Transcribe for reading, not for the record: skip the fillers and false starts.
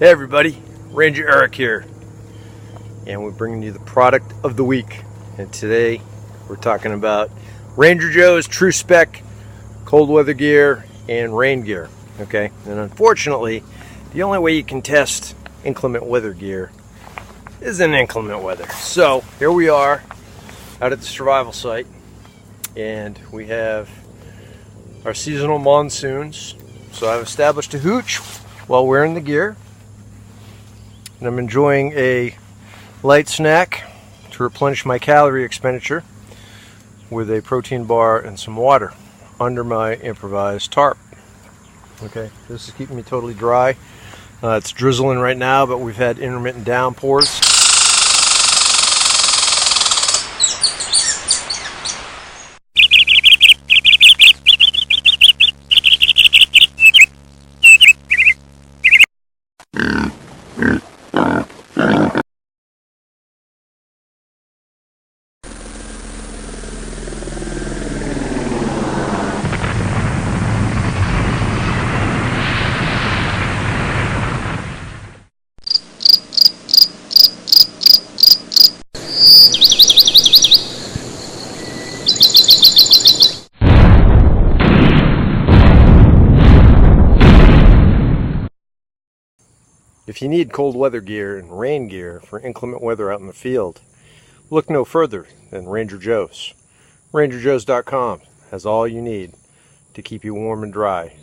Hey everybody, Ranger Eric here, and we're bringing you the product of the week. And today we're talking about Ranger Joe's Tru-Spec cold weather gear and rain gear. Okay, and unfortunately, the only way you can test inclement weather gear is in inclement weather. So here we are out at the survival site, and we have our seasonal monsoons. So I've established a hooch while wearing the gear. And I'm enjoying a light snack to replenish my calorie expenditure with a protein bar and some water under my improvised tarp. Okay, this is keeping me totally dry. It's drizzling right now, but we've had intermittent downpours. If you need cold weather gear and rain gear for inclement weather out in the field, look no further than Ranger Joe's. RangerJoes.com has all you need to keep you warm and dry